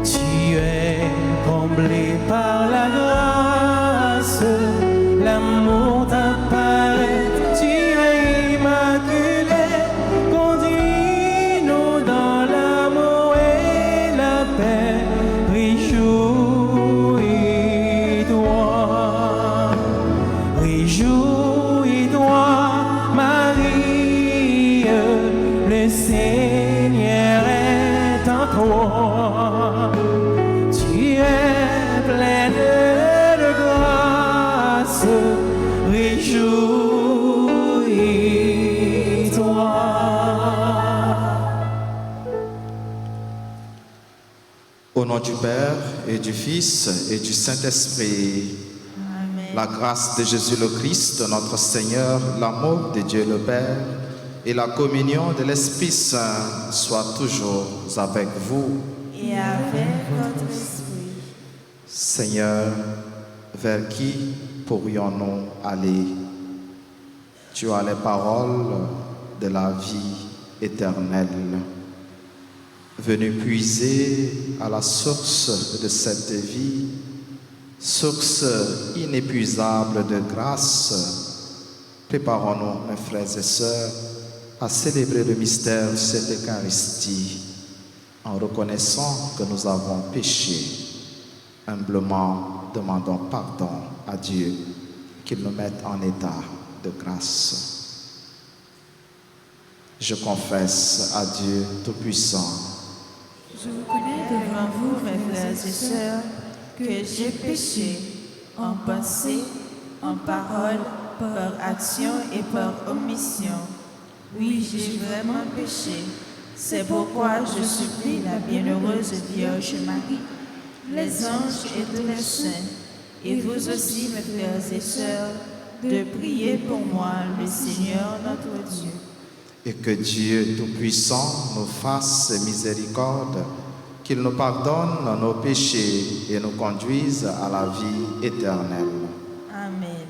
Tu es comblé par la grâce, l'amour t'apparaît, tu es immaculé, conduis-nous dans l'amour et la paix, réjouis-toi, Marie, le Seigneur est en toi. Tu es pleine de grâce, réjouis-toi. Au nom du Père et du Fils et du Saint-Esprit, la grâce de Jésus le Christ, notre Seigneur, l'amour de Dieu le Père et la communion de l'Esprit Saint soient toujours avec vous. Et avec votre esprit. Seigneur, vers qui pourrions-nous aller? Tu as les paroles de la vie éternelle. Venu puiser à la source de cette vie, source inépuisable de grâce, préparons-nous, mes frères et sœurs, à célébrer le mystère de cette Eucharistie en reconnaissant que nous avons péché. Humblement demandons pardon à Dieu, qu'il nous mette en état de grâce. Je confesse à Dieu Tout-Puissant. Je reconnais devant vous, mes frères et sœurs, que j'ai péché en pensée, en parole, par action et par omission. Oui, j'ai vraiment péché. C'est pourquoi je supplie la bienheureuse Vierge Marie, les anges et tous les saints, et vous aussi, mes frères et sœurs, de prier pour moi, le Seigneur notre Dieu. Et que Dieu Tout-Puissant nous fasse miséricorde, qu'il nous pardonne nos péchés et nous conduise à la vie éternelle. Amen.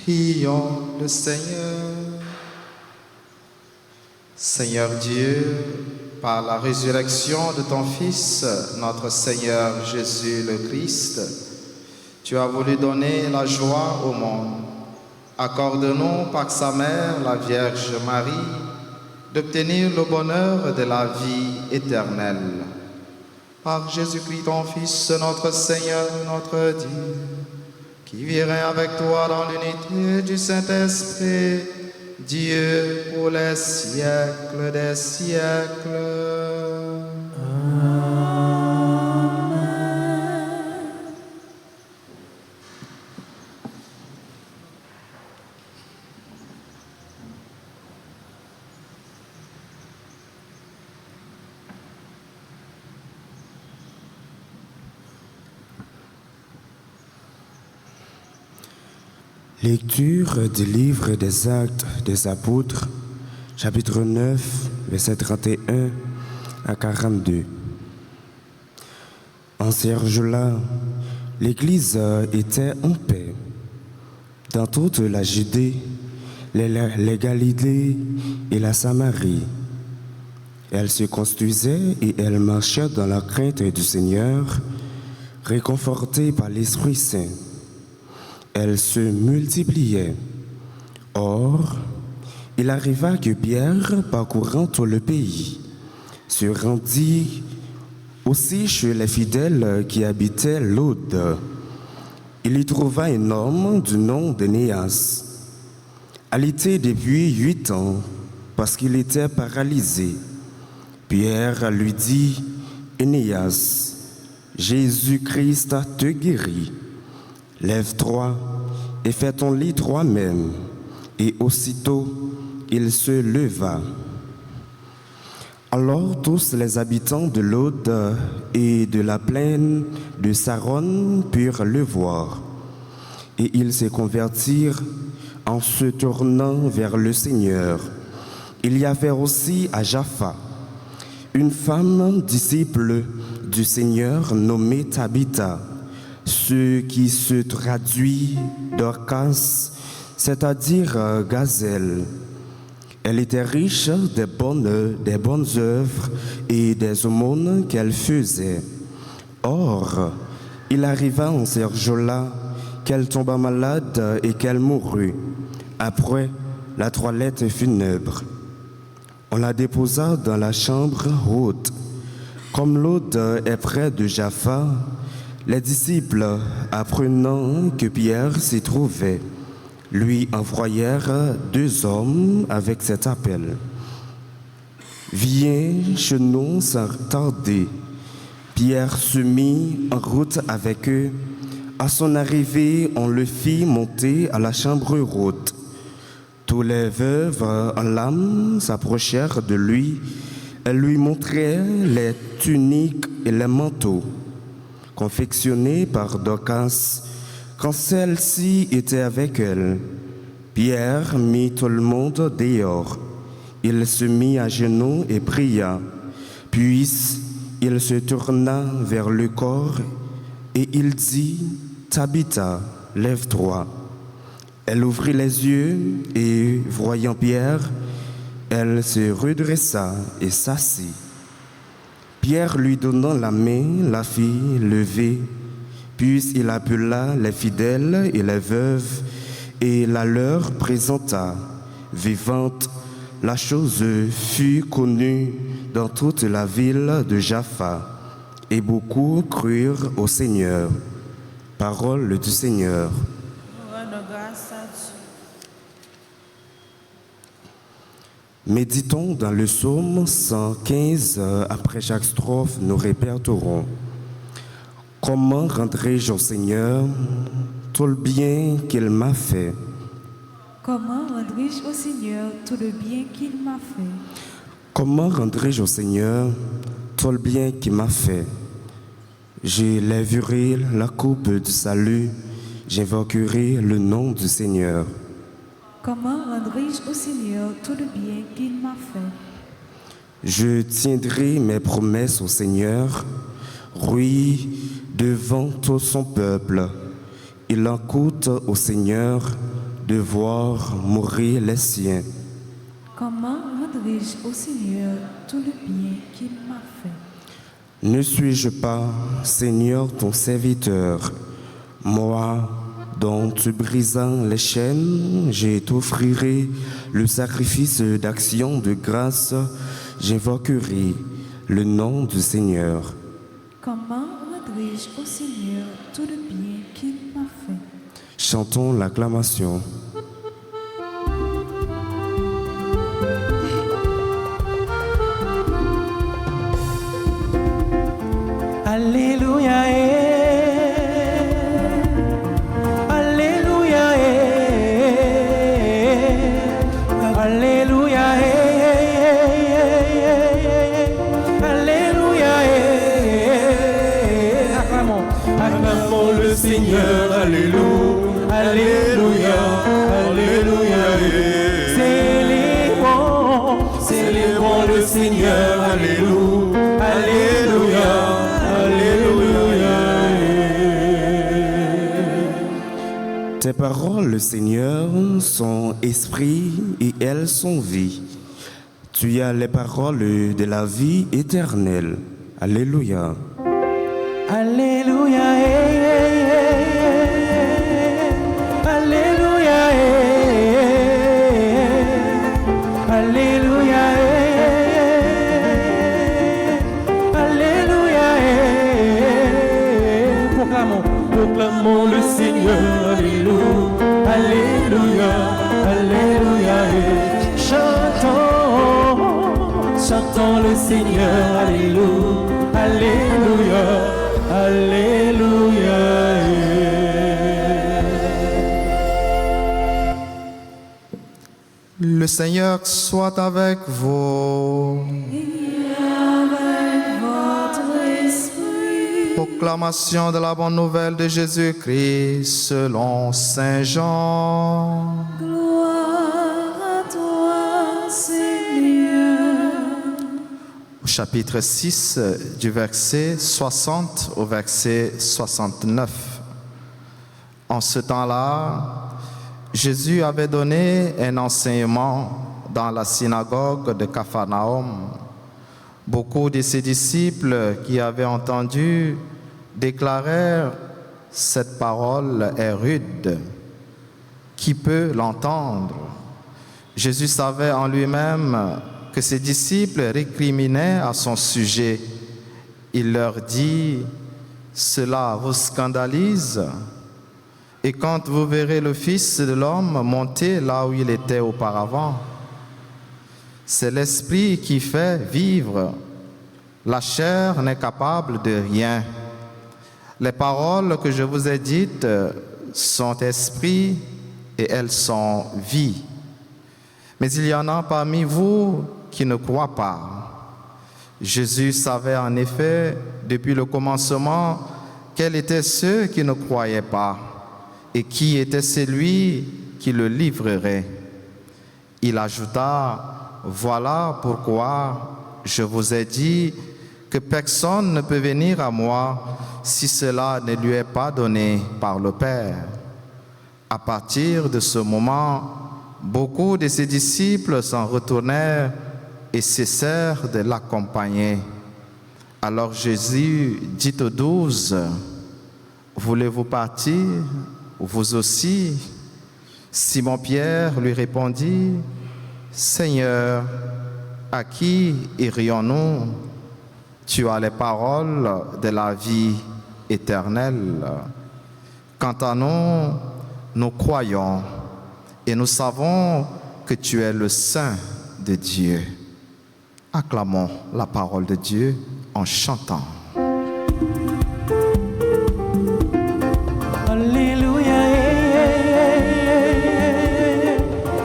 Prions le Seigneur. Seigneur Dieu, par la résurrection de ton Fils, notre Seigneur Jésus le Christ, tu as voulu donner la joie au monde. Accorde-nous par sa mère, la Vierge Marie, d'obtenir le bonheur de la vie éternelle. Par Jésus-Christ, ton Fils, notre Seigneur, notre Dieu, qui vivrait avec toi dans l'unité du Saint-Esprit, Dieu pour les siècles des siècles. Amen. Lecture du livre des Actes des Apôtres, chapitre 9, versets 31 à 42. En ces jours-là, l'Église était en paix. Dans toute la Judée, les Galilées et la Samarie. Elle se construisait et elle marchait dans la crainte du Seigneur, réconfortée par l'Esprit Saint. Elle se multipliait. Or, il arriva que Pierre, parcourant tout le pays, se rendit aussi chez les fidèles qui habitaient l'Aude. Il y trouva un homme du nom d'Énéas, alité depuis 8 ans, parce qu'il était paralysé. Pierre lui dit, « Énéas, Jésus-Christ te guérit. Lève-toi et fais ton lit toi-même. » Et aussitôt, il se leva. Alors tous les habitants de l'Aude et de la plaine de Saron purent le voir. Et ils se convertirent en se tournant vers le Seigneur. Il y avait aussi à Jaffa une femme disciple du Seigneur nommée Tabitha, ce qui se traduit Dorcas, c'est-à-dire gazelle. Elle était riche des bonnes œuvres et des aumônes qu'elle faisait. Or, il arriva en ces jours-là qu'elle tomba malade et qu'elle mourut. Après la toilette funèbre, on la déposa dans la chambre haute. Comme l'Aude est près de Jaffa, les disciples, apprenant que Pierre s'y trouvait, lui envoyèrent 2 hommes avec cet appel. « Viens chez nous sans tarder. » Pierre se mit en route avec eux. À son arrivée, on le fit monter à la chambre haute. Tous les veuves en larmes s'approchèrent de lui. Elles lui montraient les tuniques et les manteaux, confectionnés par Dorcas, quand celle-ci était avec elle. Pierre mit tout le monde dehors. Il se mit à genoux et pria. Puis il se tourna vers le corps et il dit, « Tabitha, lève-toi. » Elle ouvrit les yeux et, voyant Pierre, elle se redressa et s'assit. Pierre lui donnant la main, la fit lever. Puis il appela les fidèles et les veuves et la leur présenta. Vivante, la chose fut connue dans toute la ville de Jaffa, et beaucoup crurent au Seigneur. Parole du Seigneur. Méditons dans le psaume 115, après chaque strophe, nous répéterons. Comment rendrai-je au Seigneur tout le bien qu'il m'a fait? Comment rendrai-je au Seigneur tout le bien qu'il m'a fait? Comment rendrai-je au Seigneur tout le bien qu'il m'a fait? J'élèverai la coupe du salut, j'invoquerai le nom du Seigneur. Comment rendrai-je au Seigneur tout le bien qu'il m'a fait? Je tiendrai mes promesses au Seigneur, oui, devant tout son peuple. Il en coûte au Seigneur de voir mourir les siens. Comment rendrai-je au Seigneur tout le bien qu'il m'a fait? Ne suis-je pas, Seigneur, ton serviteur, moi, dont tu brisant les chaînes, je t'offrirai le sacrifice d'action de grâce, j'invoquerai le nom du Seigneur. Comment rendrai-je au Seigneur tout le bien qu'il m'a fait? Chantons l'acclamation. Alléluia, Alléluia, Alléluia, Alléluia, acclamons le Seigneur, Alléluia, Alléluia, Alléluia. Célébrons le Seigneur, Alléluia, Alléluia, Alléluia. Tes paroles, Seigneur, sont esprit et elles sont vie. Tu as les paroles de la vie éternelle. Alléluia. Alléluia, Alléluia, Alléluia, Alléluia. Proclamons le Seigneur, Alléluia, Alléluia, Alléluia. Chantons le Seigneur, Alléluia, Alléluia, Alléluia. Le Seigneur soit avec vous. Et avec votre esprit. Proclamation de la bonne nouvelle de Jésus-Christ selon Saint Jean. Gloire à toi, Seigneur. Au chapitre 6, du verset 60 au verset 69. En ce temps-là, Jésus avait donné un enseignement dans la synagogue de Capharnaüm. Beaucoup de ses disciples qui avaient entendu déclarèrent « Cette parole est rude. Qui peut l'entendre ?» Jésus savait en lui-même que ses disciples récriminaient à son sujet. Il leur dit « Cela vous scandalise ? Et quand vous verrez le Fils de l'homme monter là où il était auparavant, c'est l'Esprit qui fait vivre. La chair n'est capable de rien. Les paroles que je vous ai dites sont esprit et elles sont vie. Mais il y en a parmi vous qui ne croient pas. Jésus savait en effet depuis le commencement quels étaient ceux qui ne croyaient pas et qui était celui qui le livrerait. Il ajouta, « Voilà pourquoi je vous ai dit que personne ne peut venir à moi si cela ne lui est pas donné par le Père. » À partir de ce moment, beaucoup de ses disciples s'en retournèrent et cessèrent de l'accompagner. Alors Jésus dit aux 12, « Voulez-vous partir ? Vous aussi ?» Simon-Pierre lui répondit, « Seigneur, à qui irions-nous ? Tu as les paroles de la vie éternelle. Quant à nous, nous croyons et nous savons que tu es le Saint de Dieu. » Acclamons la parole de Dieu en chantant. Alléluia,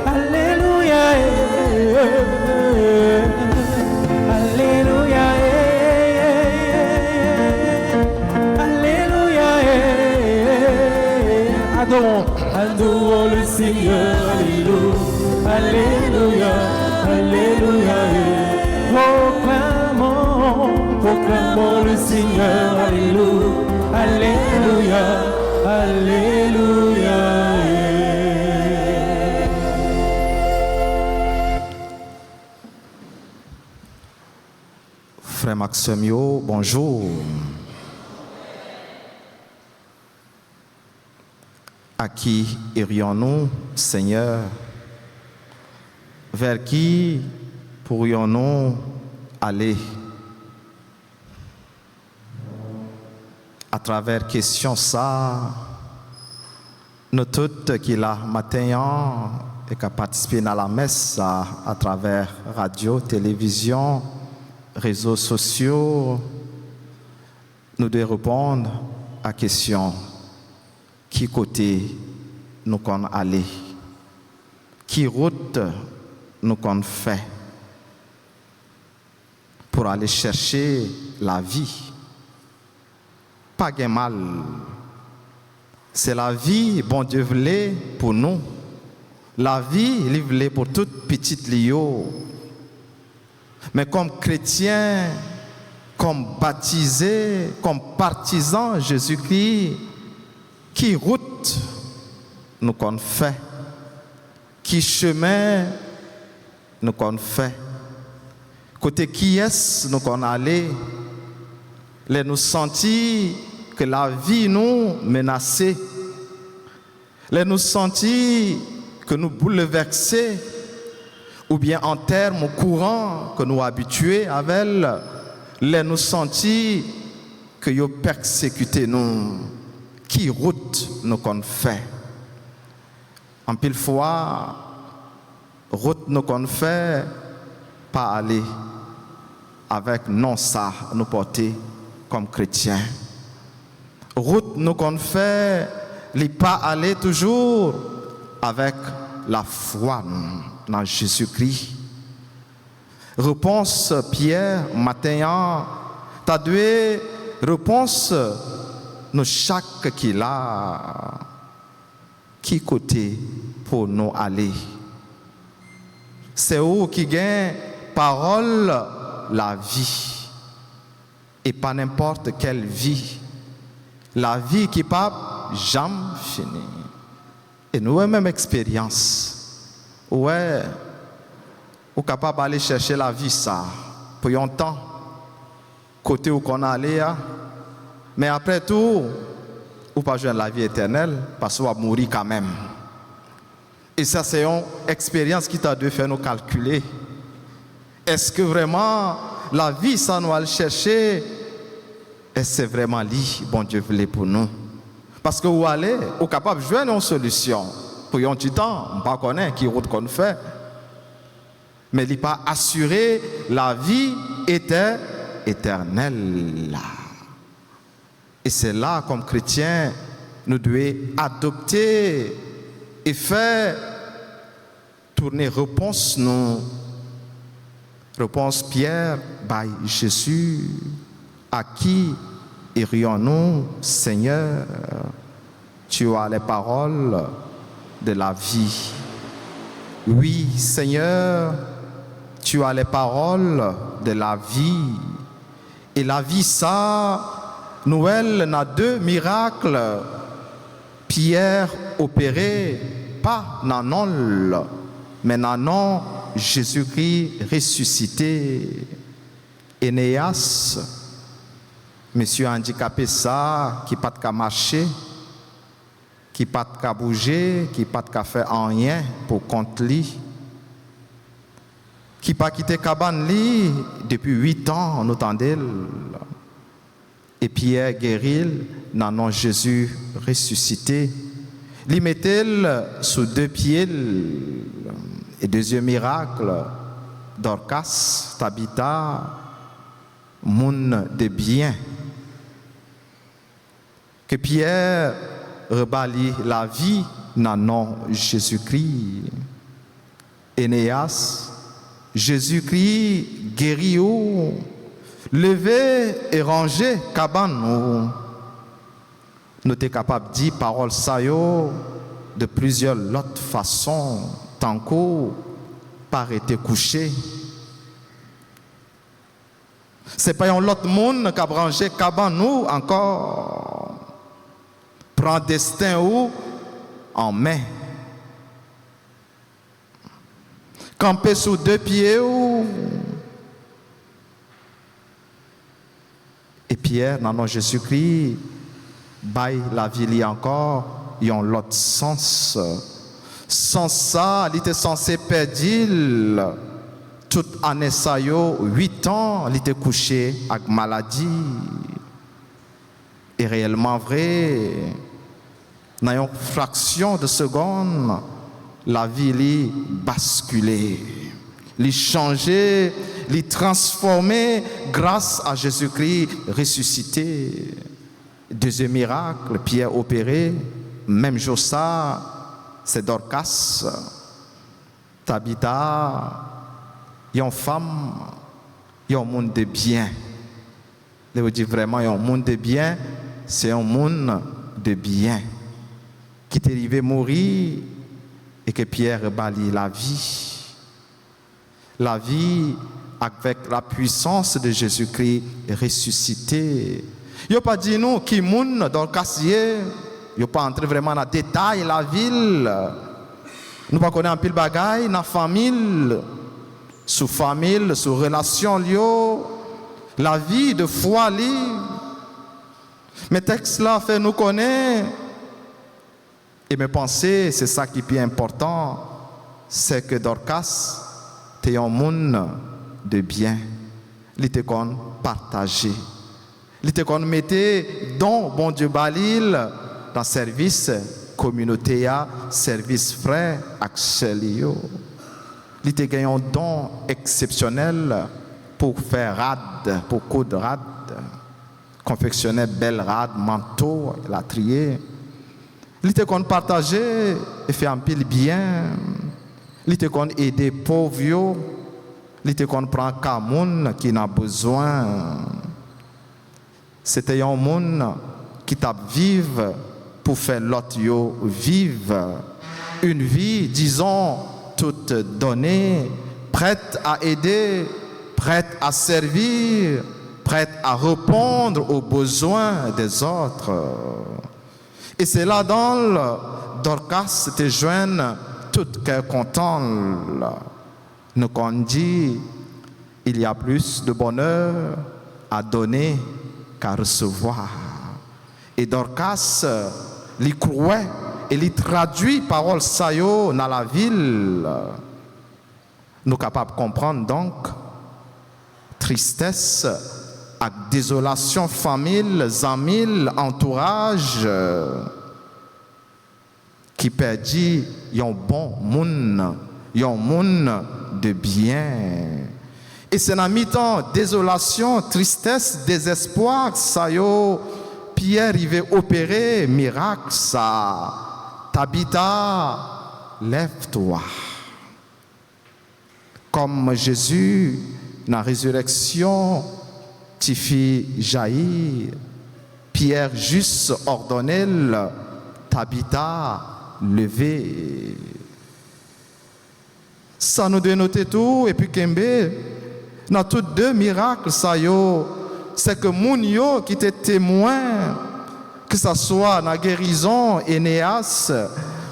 Alléluia, Alléluia, Alléluia. Adorons le Seigneur, Alléluia, Alléluia, Alléluia. Proclamons le Seigneur, Alléluia, Alléluia, Alléluia. Frère Maximio, bonjour. À qui irions-nous, Seigneur? Vers qui pourrions-nous aller? À travers question ça, nous toutes qui la matin et qui participent à la messe à travers radio, télévision, réseaux sociaux, nous devons répondre à la question qui côté nous qu'on aller, qui route nous qu'on fait pour aller chercher la vie. Pas de mal C'est la vie, bon Dieu voulait pour nous. La vie, il voulait pour toute petite Lio. Mais comme chrétien, comme baptisé, comme partisan Jésus-Christ, qui route nous qu'on fait, qui chemin nous qu'on fait, côté qui est-ce nous qu'on allait, les nous sentir que la vie nous menaçait, les nous sentir que nous bouleversés, ou bien en termes courants que nous habitués avec, les nous sentir que yo persécuté nous, qui route nous qu'on fait. En pile fois, route nous qu'on fait, pas aller avec non ça nous porter comme chrétiens. Route nous qu'on fait, les pas aller toujours avec la foi dans Jésus-Christ. Réponse Pierre, matin, t'as deux réponses, nous chaque qui là, qui côté pour nous aller. C'est où qui gagne parole, la vie, et pas n'importe quelle vie. La vie qui pas jamais finir. Et nous avons même expérience. Ouais, ou capable d'aller chercher la vie ça pour un temps côté où qu'on allait, mais après tout, ou pas jouer la vie éternelle parce qu'on va mourir quand même. Et ça c'est une expérience qui t'a dû faire nous calculer. Est-ce que vraiment la vie ça nous va le chercher? Est-ce que c'est vraiment lui, bon Dieu voulait pour nous? Parce que vous allez, vous êtes capable de jouer une solution. Pour un petit temps, on ne connaît pas qui route qu'on fait. Mais il n'est pas assuré la vie éternelle. Et c'est là, comme chrétiens, nous devons adopter et faire tourner réponse nous. Réponse Pierre, by Jésus, à qui irions-nous, Seigneur? Tu as les paroles de la vie. Oui, Seigneur, tu as les paroles de la vie. Et la vie, ça, Noël n'a deux miracles. Pierre opéré, pas dans non, mais dans non Jésus-Christ ressuscité. Énéas, monsieur handicapé ça, qui pas de marcher, qui pas de bouger, qui pas de faire rien pour compte lui, qui pas quitté cabane li depuis 8 ans, on entendait. Et Pierre guérit, dans nom Jésus ressuscité. Lui mettait sous 2 pieds. Et deuxième miracle, Dorcas, Tabitha, moun de bien. Que Pierre rebalie la vie dans le nom de Jésus-Christ. Énéas, Jésus-Christ guérit ou, levé et rangé cabane ou. Nous sommes capables de dire parole ça yo de plusieurs autres façons, tant qu'on pas été couché. C'est pas un autre monde qui a rangé cabane nous encore. Prend destin ou en main. Camper sous 2 pieds ou. Et Pierre, dans le nom de Jésus-Christ, baille la vie encore, il y a l'autre sens. Sans ça, il était censé perdre toute année ça yo, 8 ans, il était couché avec maladie. Et réellement vrai, dans une fraction de seconde, la vie lui basculé, lui changé, lui transformé grâce à Jésus-Christ ressuscité. Deuxième miracle, Pierre opéré, même jour ça, c'est Dorcas, Tabitha, il y a une femme, il y a un monde de bien. Je vous dis vraiment, il y a un monde de bien, c'est un monde de bien. qui t'est arrivé mourir et que Pierre bali la vie. La vie avec la puissance de Jésus-Christ ressuscité. Il n'a pas dit nous qui moun dans le quartier. Il n'a pas entré vraiment dans le détail la ville. Nous ne connaissons pas un pile bagaille dans la famille, sous famille, sous relation lio, la vie de foi li. Mais texte là fait nous connaître. Et mes pensées, c'est ça qui est plus important, c'est que Dorcas, t'es un monde de bien. Il était qu'on partager. Il était qu'on mettait dans bon Dieu Balil dans service communauté, service frère, Axelio. Il était gagné un don exceptionnel pour faire rad, pour coudre rad, confectionner belle rad, manteau, la trier. Il était qu'on partageait et fait un pile bien. Il était qu'on aider pauvres. Il était qu'on prend quelqu'un qui n'a besoin. C'était un monde qui t'a vivre pour faire l'autre vivre. Une vie, disons, toute donnée, prête à aider, prête à servir, prête à répondre aux besoins des autres. Et c'est là dans le Dorcas te joignent tout cœur content. Nous qu'on dit, il y a plus de bonheur à donner qu'à recevoir. Et Dorcas, il croit et il traduit parole sayo dans la ville. Nous sommes capables de comprendre donc tristesse, avec désolation, famille, amis, entourage, qui perdit un bon monde, un monde de bien. Et c'est dans mi-temps désolation, tristesse, désespoir, ça y est, Pierre il veut opérer miracle, ça. Tabitha, lève-toi. Comme Jésus, dans la résurrection, tu fis jaillir. Pierre juste ordonnait Tabitha, lever. Ça nous doit noter tout, et puis Kembe, dans tous deux miracles, ça yo, c'est que Mounio qui était témoin, que ce soit dans la guérison, Énéas,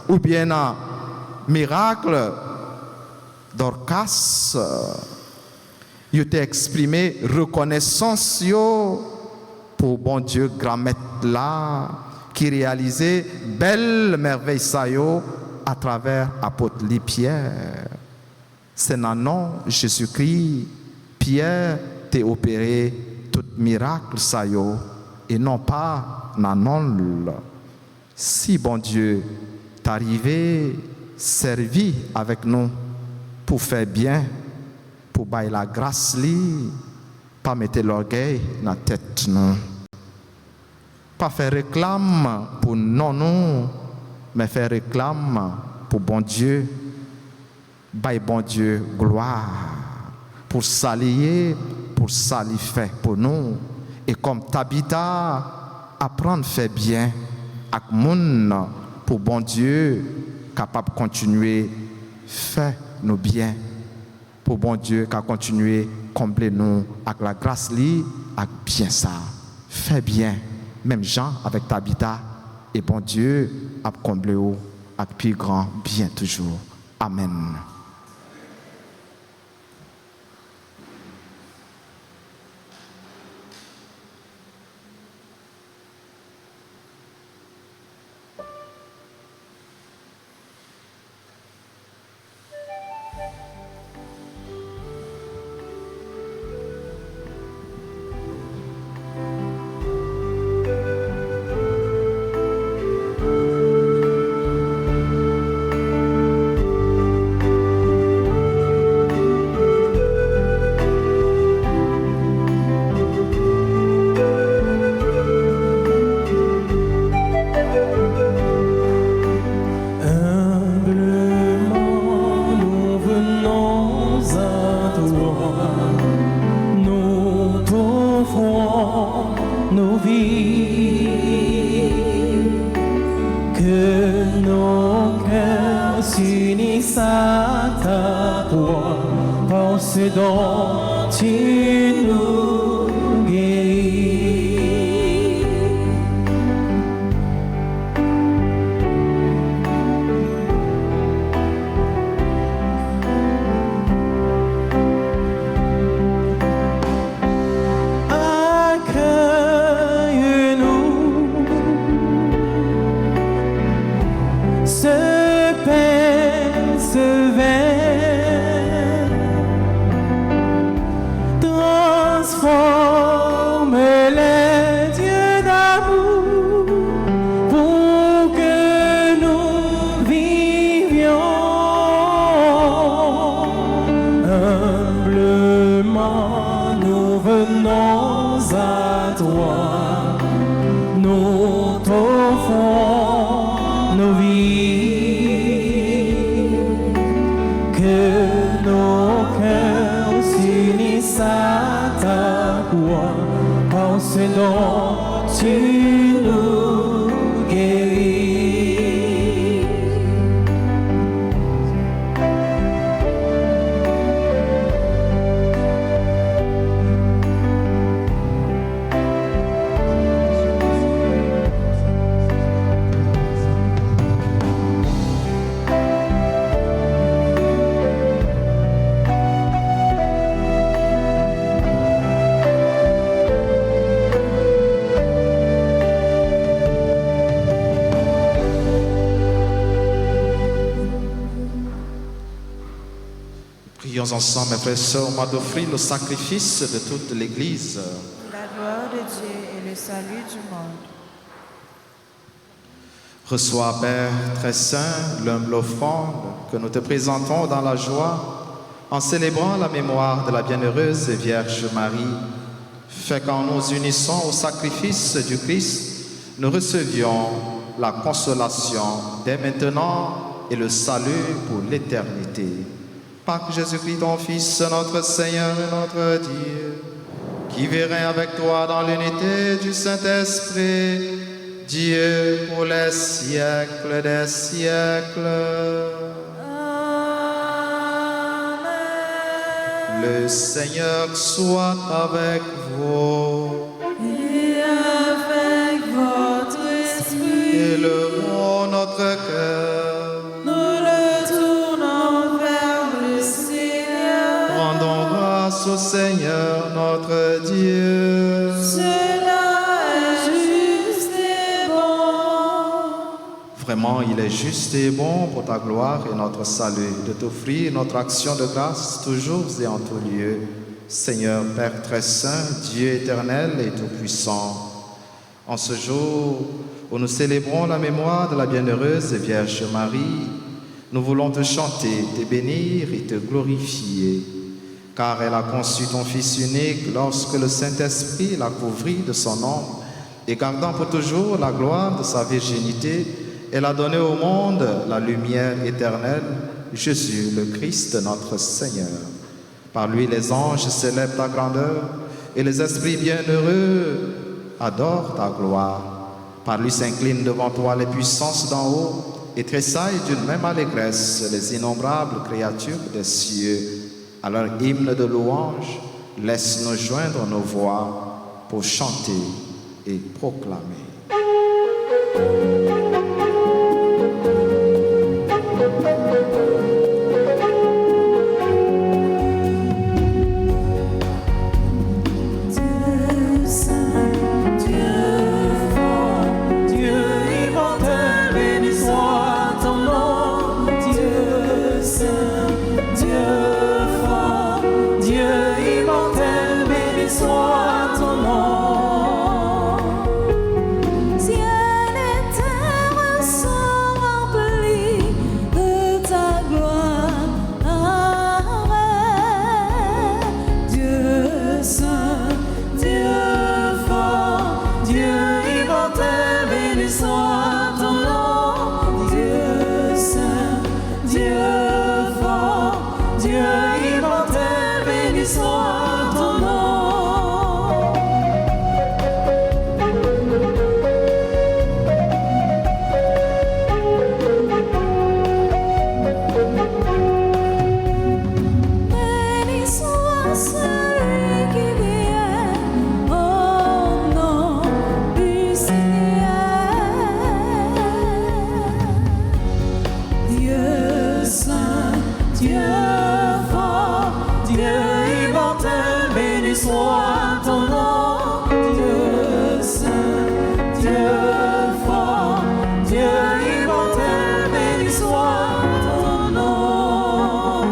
ou bien dans le miracle Dorcas, il t'a exprimé reconnaissance yo pour bon Dieu grand maître là qui réalisait belle merveille ça yo à travers apôtre Pierre. C'est dans le nom Jésus-Christ Pierre t'a opéré tout miracle ça yo et non pas dans le nom. Si bon Dieu t'arrivé servi avec nous pour faire bien, pour bailler la grâce li, pas mettre l'orgueil dans la tête non. Pas faire réclame pour non, mais faire réclame pour bon Dieu, bailler bon Dieu gloire, pour s'allier, pour s'allier fait pour nous. Et comme Tabitha, apprendre à faire bien avec moun pour bon Dieu, capable de continuer faire nos biens pour bon Dieu qui a continué combler nous avec la grâce li avec bien ça fait bien même Jean avec Tabitha et bon Dieu a comblé avec plus grand bien toujours. Amen. à ta croix, par ce dont tu nous guéris. Prions ensemble, mes frères et sœurs, au mois d'offrir le sacrifice de toute l'Église. La gloire de Dieu et le salut du monde. Reçois, Père très saint, l'humble offrande que nous te présentons dans la joie en célébrant la mémoire de la bienheureuse Vierge Marie. Fais qu'en nous unissant au sacrifice du Christ, nous recevions la consolation dès maintenant et le salut pour l'éternité. Par Jésus-Christ, ton Fils, notre Seigneur et notre Dieu, qui vit avec toi dans l'unité du Saint-Esprit, Dieu pour les siècles des siècles. Amen. Le Seigneur soit avec vous. Et avec votre esprit. Élevons notre cœur. Nous le tournons vers le Seigneur. Rendons grâce au Seigneur notre Dieu. Cela est juste et bon. Vraiment, il est juste et bon pour ta gloire et notre salut de t'offrir notre action de grâce toujours et en tout lieu. Seigneur, Père très saint, Dieu éternel et tout-puissant, en ce jour où nous célébrons la mémoire de la bienheureuse Vierge Marie, nous voulons te chanter, te bénir et te glorifier, car elle a conçu ton Fils unique lorsque le Saint-Esprit l'a couvri de son ombre, et gardant pour toujours la gloire de sa virginité, elle a donné au monde la lumière éternelle, Jésus le Christ notre Seigneur. Par lui les anges célèbrent ta grandeur et les esprits bienheureux adorent ta gloire. Par lui s'inclinent devant toi les puissances d'en haut et tressaillent d'une même allégresse les innombrables créatures des cieux. À leur hymne de louange, laisse-nous joindre nos voix pour chanter et proclamer. fort, Dieu immortel, béni soit ton nom.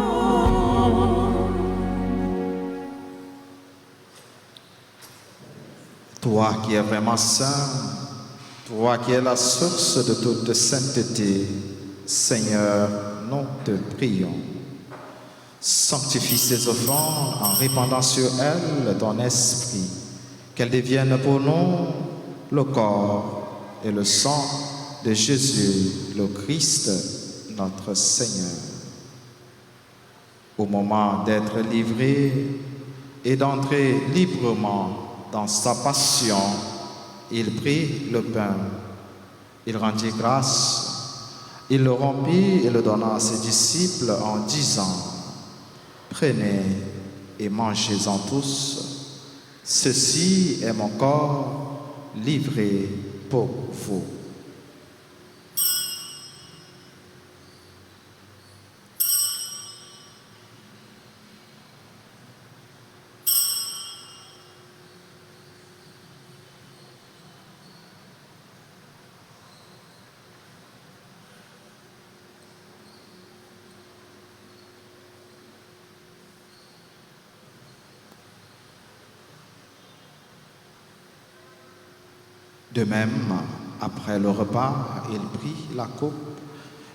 Toi qui es vraiment saint, toi qui es la source de toute sainteté, Seigneur, nous te prions. Sanctifie ces offrandes en répandant sur elles ton esprit, qu'elles deviennent pour nous le corps et le sang de Jésus, le Christ, notre Seigneur. Au moment d'être livré et d'entrer librement dans sa passion, il prit le pain, il rendit grâce, il le rompit et le donna à ses disciples en disant: prenez et mangez-en tous, ceci est mon corps livré pour vous. De même, après le repas, il prit la coupe.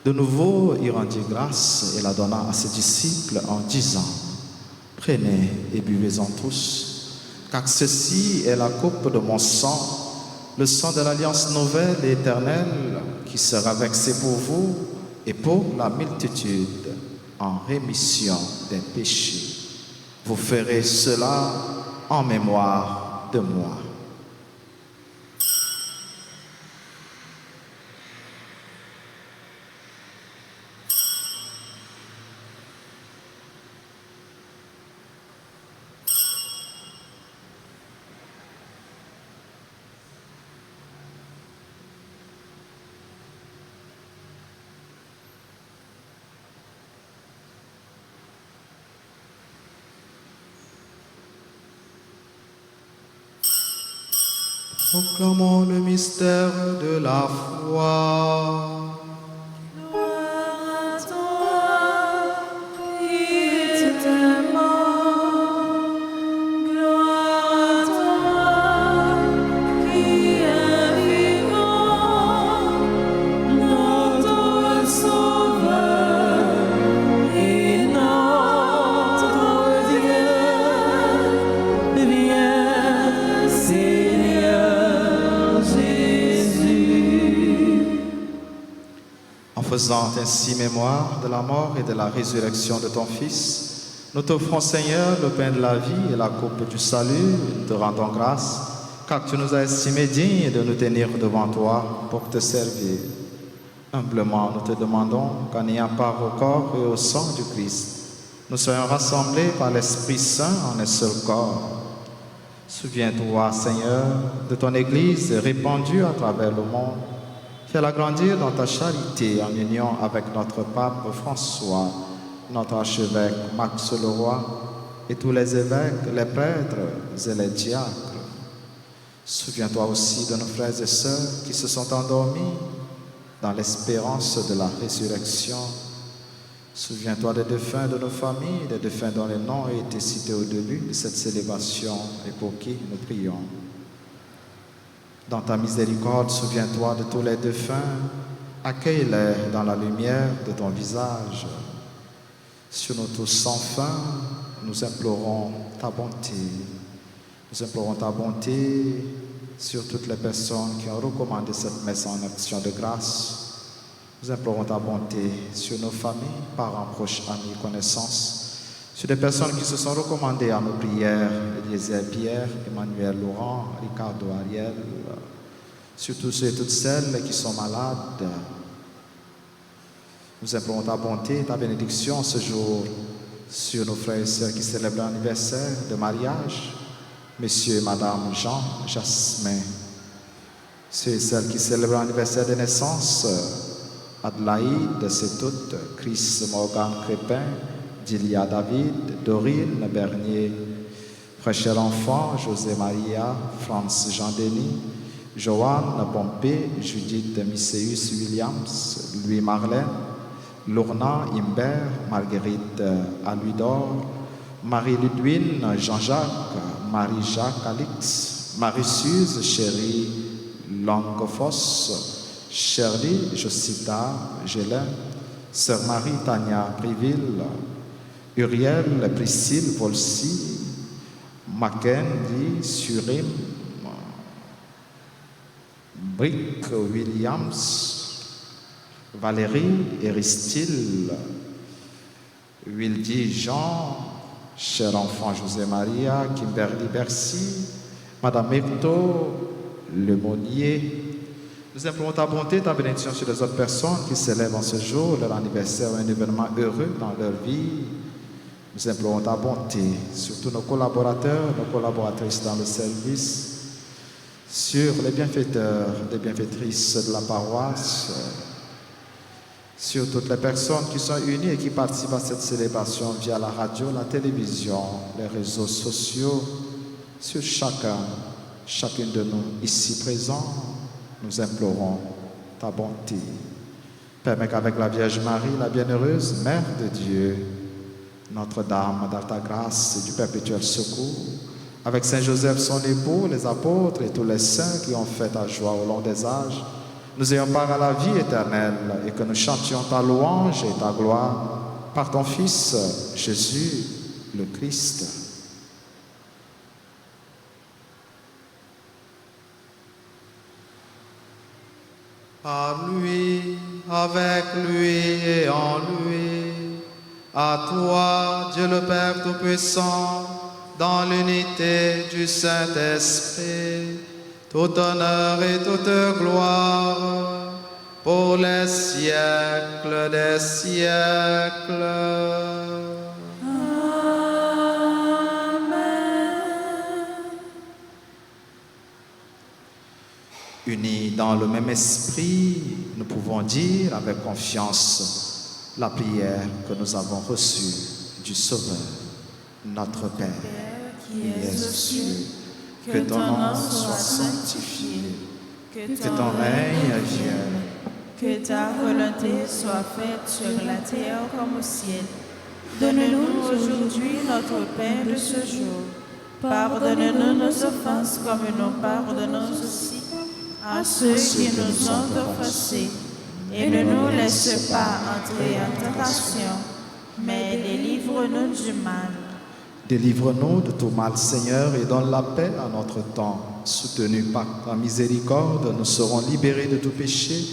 De nouveau, il rendit grâce et la donna à ses disciples en disant: prenez et buvez-en tous, car ceci est la coupe de mon sang, le sang de l'alliance nouvelle et éternelle, qui sera versé pour vous et pour la multitude en rémission des péchés. Vous ferez cela en mémoire de moi. Proclamons le mystère de la foi. Gloire à toi, qui est mort. Gloire à toi, qui est vivant. Notre Sauveur et notre Dieu. Viens, Seigneur Jésus. En faisant ainsi mémoire de la mort et de la résurrection de ton Fils, nous t'offrons, Seigneur, le pain de la vie et la coupe du salut. Nous te rendons grâce, car tu nous as estimés dignes de nous tenir devant toi pour te servir. Humblement, nous te demandons qu'en ayant part au corps et au sang du Christ, nous soyons rassemblés par l'Esprit Saint en un seul corps. Souviens-toi, Seigneur, de ton Église répandue à travers le monde. Fais-la grandir dans ta charité en union avec notre pape François, notre archevêque Max Leroy et tous les évêques, les prêtres et les diacres. Souviens-toi aussi de nos frères et sœurs qui se sont endormis dans l'espérance de la résurrection. Souviens-toi des défunts de nos familles, des défunts dont les noms ont été cités au début de cette célébration et pour qui nous prions. Dans ta miséricorde, souviens-toi de tous les défunts, accueille-les dans la lumière de ton visage. Sur nous tous sans fin, nous implorons ta bonté. Nous implorons ta bonté sur toutes les personnes qui ont recommandé cette messe en action de grâce. Nous implorons ta bonté sur nos familles, parents, proches, amis, connaissances, sur des personnes qui se sont recommandées à nos prières, Eliezer Pierre, Emmanuel Laurent, Ricardo Ariel, sur tous ceux et toutes celles qui sont malades. Nous implorons ta bonté, ta bénédiction ce jour sur nos frères et sœurs qui célèbrent l'anniversaire de mariage, Monsieur et Madame Jean Jasmin, ceux et celles qui célèbrent l'anniversaire de naissance, Adelaide, c'est toute, Chris Morgan Crépin, Dilia David, Dorine Bernier, Frère Enfant, José Maria, Franz Jean-Denis, Joanne Pompé, Judith Misseus Williams, Louis Marlène, Lorna Imbert, Marguerite Aluidor, Marie-Ludwine Jean-Jacques, Marie-Jacques Alix, Marie-Suze Chérie Longofoss, Shirley Josita Gélin, Sœur Marie Tania Priville, Uriel Priscille Volsi, Mackenzie Surim, Brick Williams, Valérie Aristille, Wildy Jean, cher enfant José Maria, Kimberly Bercy, Madame Hector Lemonnier. Nous implorons ta bonté, ta bénédiction sur les autres personnes qui célèbrent en ce jour leur anniversaire ou un événement heureux dans leur vie. Nous implorons ta bonté sur tous nos collaborateurs, nos collaboratrices dans le service, sur les bienfaiteurs, les bienfaitrices de la paroisse, sur toutes les personnes qui sont unies et qui participent à cette célébration via la radio, la télévision, les réseaux sociaux, sur chacune de nous ici présents, nous implorons ta bonté. Permets qu'avec la Vierge Marie, la bienheureuse Mère de Dieu, Notre-Dame d'Alta Grâce et du Perpétuel Secours, avec Saint Joseph son époux, les apôtres et tous les saints qui ont fait ta joie au long des âges, nous ayons part à la vie éternelle et que nous chantions ta louange et ta gloire par ton Fils, Jésus le Christ. Par lui, avec lui et en lui, à toi, Dieu le Père Tout-Puissant, dans l'unité du Saint-Esprit, tout honneur et toute gloire, pour les siècles des siècles. Unis dans le même esprit, nous pouvons dire avec confiance la prière que nous avons reçue du Sauveur, notre Père, qui es aux cieux, que ton nom soit sanctifié, que ton règne vienne, que ta volonté soit faite sur la terre comme au ciel. Donne-nous aujourd'hui notre pain de ce jour. Pardonne-nous nos offenses comme nous pardonnons aussi à ceux qui nous ont offensés. Et ne nous laisse pas entrer en tentation, mais délivre-nous du mal. Délivre-nous de tout mal, Seigneur, et donne la paix à notre temps. Soutenus par ta miséricorde, nous serons libérés de tout péché,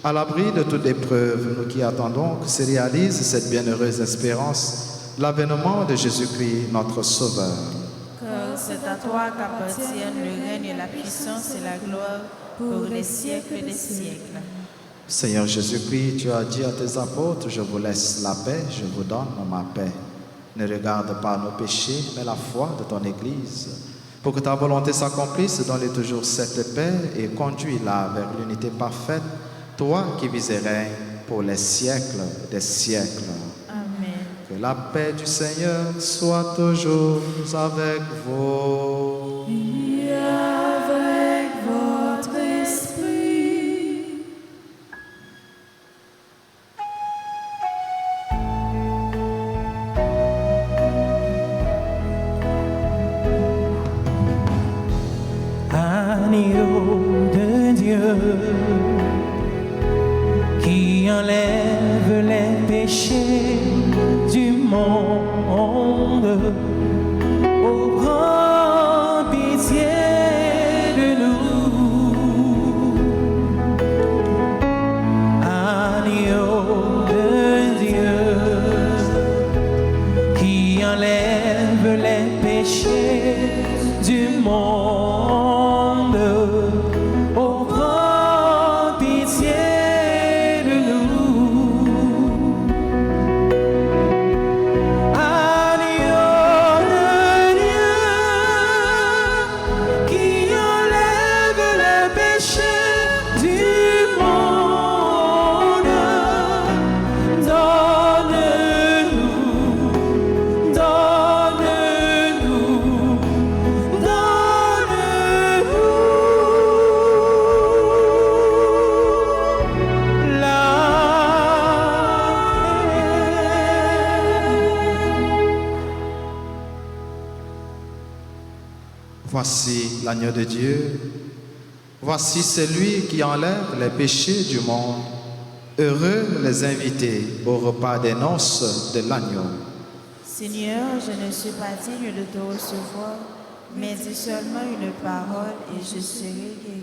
à l'abri de toute épreuve, nous qui attendons que se réalise cette bienheureuse espérance, l'avènement de Jésus-Christ, notre Sauveur. Car c'est à toi qu'appartiennent le règne et la puissance et la gloire pour les siècles des siècles. Seigneur Jésus-Christ, tu as dit à tes apôtres, je vous laisse la paix, je vous donne ma paix. Ne regarde pas nos péchés, mais la foi de ton Église. Pour que ta volonté s'accomplisse, donne-lui toujours cette paix et conduis-la vers l'unité parfaite, toi qui vis et règnes pour les siècles des siècles. Amen. Que la paix du Seigneur soit toujours avec vous. Et avec votre esprit. Agneau de Dieu qui enlève les péchés du monde, oh, prends pitié de nous. Agneau de Dieu qui enlève les péchés du monde, oh, prends pitié de nous. Voici l'agneau de Dieu. Voici celui qui enlève les péchés du monde. Heureux les invités au repas des noces de l'agneau. Seigneur, je ne suis pas digne de te recevoir, mais dis seulement une parole et je serai guéri.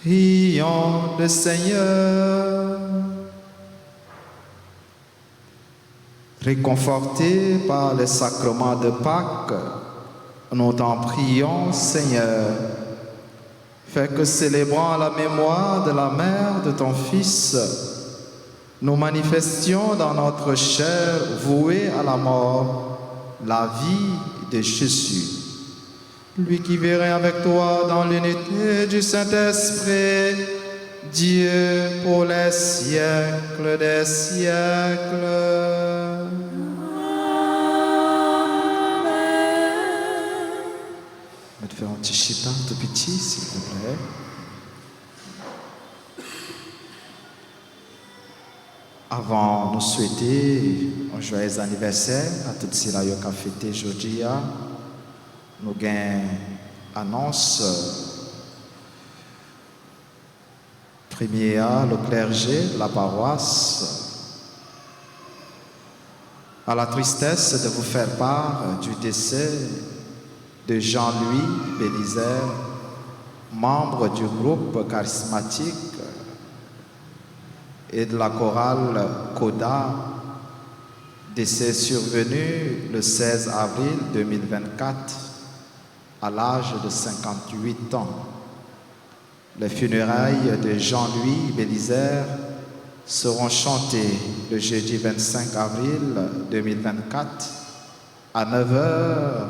Prions le Seigneur. Réconfortés par le sacrement de Pâques, nous t'en prions, Seigneur. Fais que, célébrant la mémoire de la mère de ton Fils, nous manifestions dans notre chair vouée à la mort la vie de Jésus. Lui qui verrait avec toi dans l'unité du Saint-Esprit, Dieu pour les siècles des siècles. On va te faire un petit chita tout petit, s'il vous plaît. Avant de nous souhaiter un joyeux anniversaire à tous ceux qui ont fêté aujourd'hui, nous avons annonce première, le clergé de la paroisse a la tristesse de vous faire part du décès de Jean-Louis Bélizer, membre du groupe charismatique et de la chorale Coda, décès survenu le 16 avril 2024 à l'âge de 58 ans. Les funérailles de Jean-Louis Bélizer seront chantées le jeudi 25 avril 2024 à 9h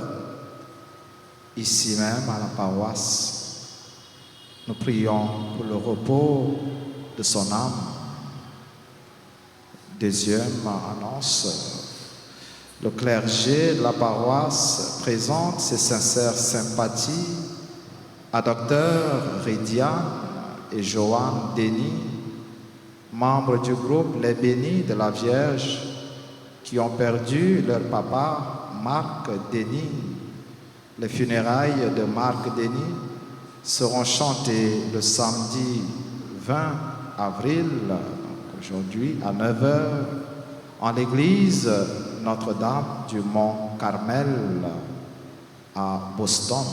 ici même à la paroisse. Nous prions pour le repos de son âme. Deuxième annonce, le clergé de la paroisse présente ses sincères sympathies à Dr Rédiane et Joanne Denis, membres du groupe Les Bénis de la Vierge, qui ont perdu leur papa Marc Denis. Les funérailles de Marc Denis seront chantées le samedi 20 avril, aujourd'hui à 9h, en l'église Notre-Dame du Mont Carmel à Boston.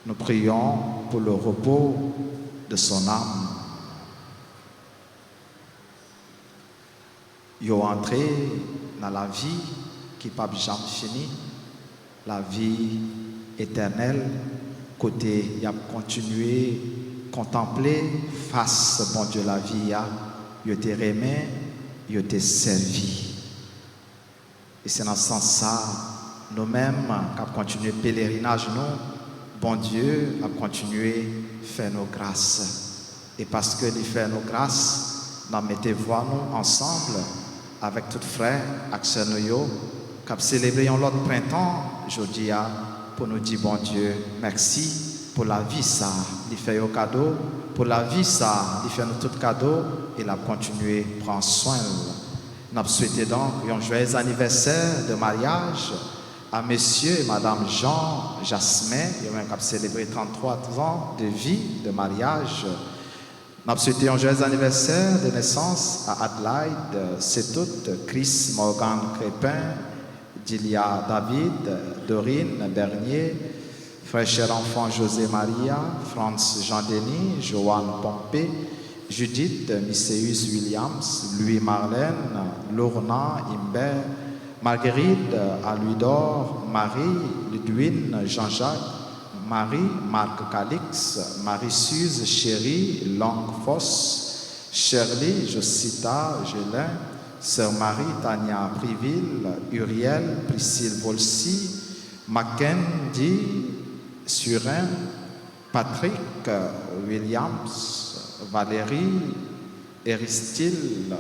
Nous prions pour le repos de son âme. Yo entré dans la vie qui n'a pas jamais fini, la vie éternelle, côté y a continué contempler face bon Dieu la vie a, yo te remet, yo te servi. Et c'est dans ce sens ça, nous-mêmes, qui avons continué le pèlerinage, nous, bon Dieu a continué à faire nos grâces. Et parce que il fait nos grâces, nous mettons voir nous ensemble avec tous les frères, avec nous, qui avons célébré l'autre printemps, aujourd'hui, pour nous dire, bon Dieu, merci pour la vie, ça, il fait un cadeau, pour la vie, ça, il fait nous tout cadeau, et il a continué à prendre soin. Nous souhaitons donc un joyeux anniversaire de mariage à monsieur et madame Jean Jasmin, qui ont célébré 33 ans de vie, de mariage. Nous souhaitons un joyeux anniversaire de naissance à Adelaide, c'est tout, Chris Morgan Crépin, Dilia David, Dorine Bernier, frère cher enfant José Maria, Franz Jean-Denis, Joanne Pompé, Judith Misséus Williams, Louis Marlène, Lorna Imbert, Marguerite Aluidor, Marie Ludwine Jean-Jacques, Marie Marc Calix, Marie-Suze Chérie Longfoss, Shirley Josita Gélin, Sœur Marie Tania Priville, Uriel Priscille Volsi, Mackenzie Surin, Patrick Williams, Valérie, Aristide,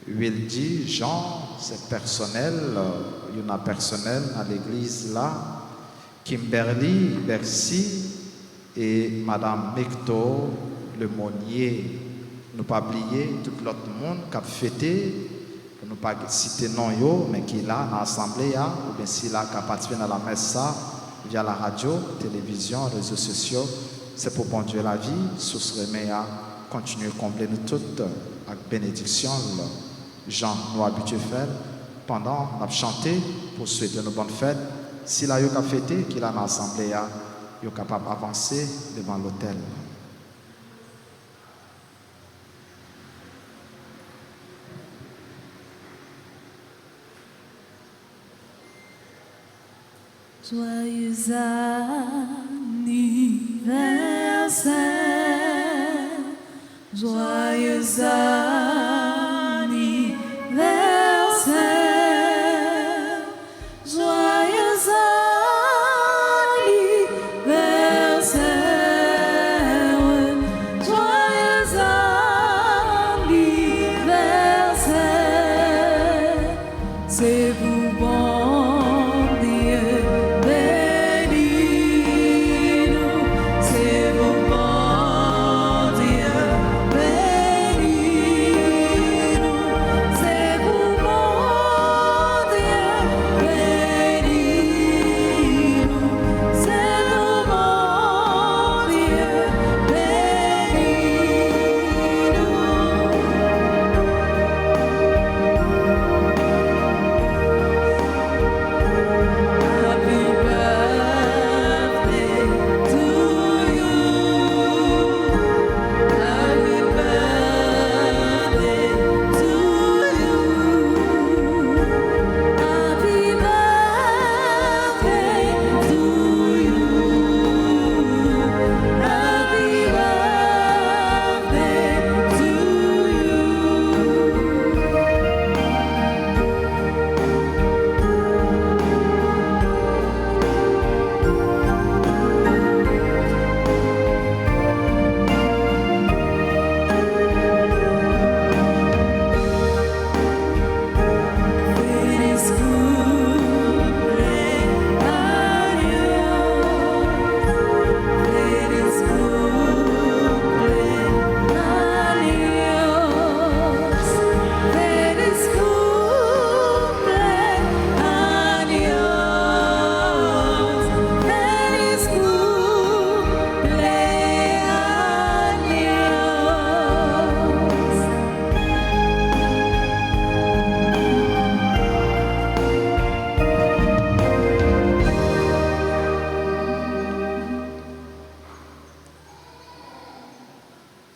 Wildy, Jean, c'est personnel, il y en a personnel à l'église là, Kimberly, Bercy et Madame Mecto, le Monnier. Nous pas oublier tout l'autre monde qui a fêté, pour ne pas citer non yo, mais qui est là dans l'assemblée, ou bien si là qui a participé dans la messe via la radio, télévision, réseaux sociaux. C'est pour bon Dieu la vie, source remet à continuer à combler nous toutes avec bénédiction. Jean nous habitués à faire pendant nous avons chanté pour souhaiter nos bonnes fêtes. Si là, il y a fêté, qu'il a dans l'assemblée, il est capable d'avancer devant l'autel. Joyeux anniversaire, joyeux anniversaire, joyeux anniversaire, joyeux anniversaire, c'est vous bon Dieu. Bénis-nous, c'est vous bon Dieu, bénis.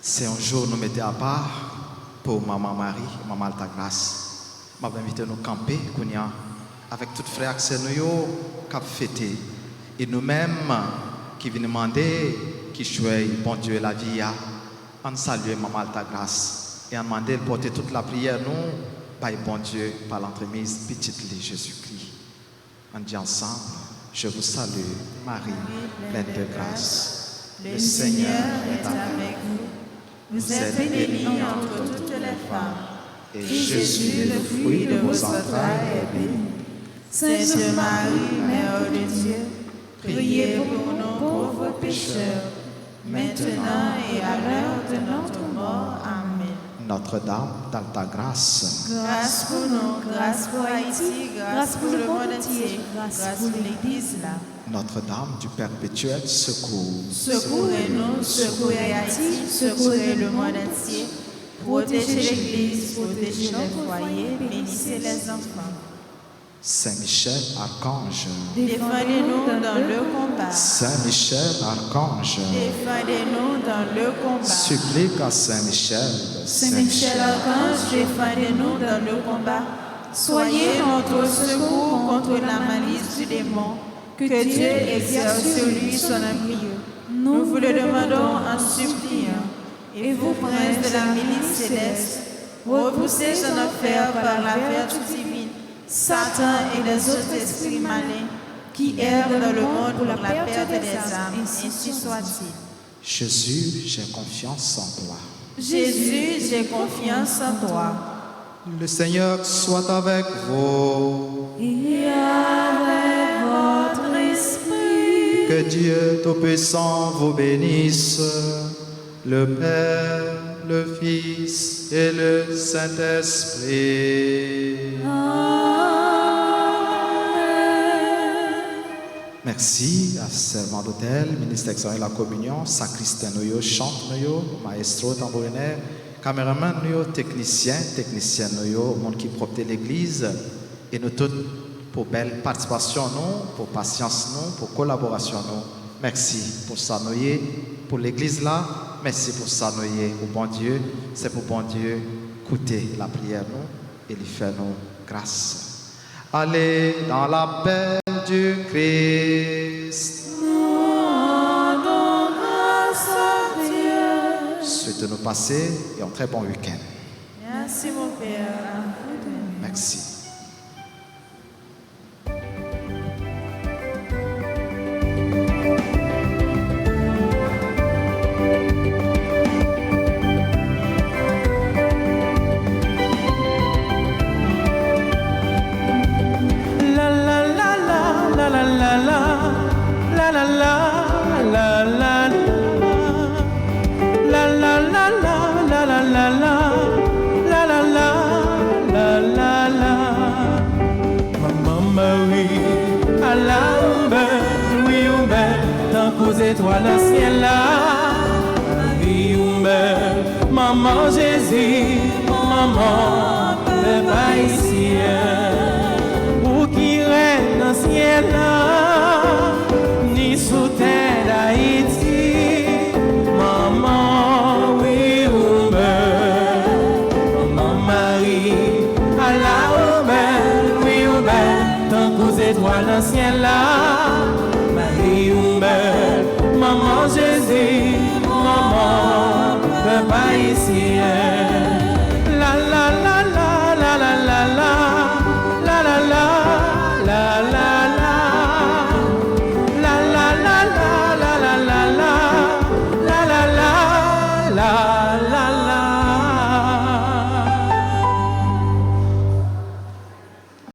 C'est un jour nous mettons à part pour Maman Marie, Maman Altagrace. Je vais inviter nous camper avec tous les frères qui nous ont fêté. Et nous-mêmes qui venons demander qui choisit bon Dieu la vie, on salue Maman Altagrace et on demande de porter toute la prière nous par bon Dieu par l'entremise petite Jésus-Christ. On dit ensemble, je vous salue Marie, pleine de grâce. Le Seigneur est avec vous. Vous êtes bénie entre toutes les femmes. Et Jésus, le fruit de vos entrailles, est béni. Sainte Marie, Mère de Dieu, priez pour nous pauvres pécheurs, maintenant et à l'heure de notre mort. Amen. Notre-Dame d'Altagrace. Grâce pour nous, grâce pour Haïti, grâce pour le monde entier, grâce pour l'Église là. Notre-Dame du perpétuel secours. Secourez-nous, secourez Haïti, secourez le monde entier. Protégez l'Église, protégez les foyers, bénissez les enfants. Saint-Michel, Archange. Défendez-nous dans le combat. Saint-Michel, Archange. Défendez-nous dans le combat. Supplique à Saint-Michel. Saint-Michel, Archange, défendez-nous dans le combat. Soyez notre secours contre la malice du démon. Que Dieu exerce sur lui son empire. Nous vous le demandons en suppliant. Et vous, prince de la milice céleste, repoussez en enfer par la vertu divine Satan et les autres esprits malins qui errent dans le monde pour la perte des âmes, ainsi soit-il. Jésus, j'ai confiance en toi. Jésus, j'ai confiance en toi. Le Seigneur soit avec vous. Et avec votre esprit. Que Dieu Tout-Puissant vous bénisse, le Père, le Fils et le Saint-Esprit. Merci à servant d'hôtel, ministre d'Excellence et la communion, sacristain, chante, maestro, tambourinaire, caméraman, technicien, monde qui propte l'église, et nous tous pour belle participation, nous, pour patience, nous, pour collaboration. Nous. Merci pour ça, pour l'église là, merci pour ça, au bon Dieu, c'est pour bon Dieu écouter la prière, nous, et lui faire nous grâce. Allez dans la paix du Christ. Nous rendons grâce à Dieu. Souhaitons-nous passer et un très bon week-end. Merci mon Père. Merci. Étoile dans le ciel là, Marie ou mère, maman Jésus, maman de Haïtien, ou qui règne dans le ciel là, ni sous terre d'Haïti, maman oui ou mère, maman Marie, Allah ou mère, oui ou mère, tant qu'aux étoiles dans le ciel là, Marie ou mère. Maman Jésus, maman, peuple haïtien.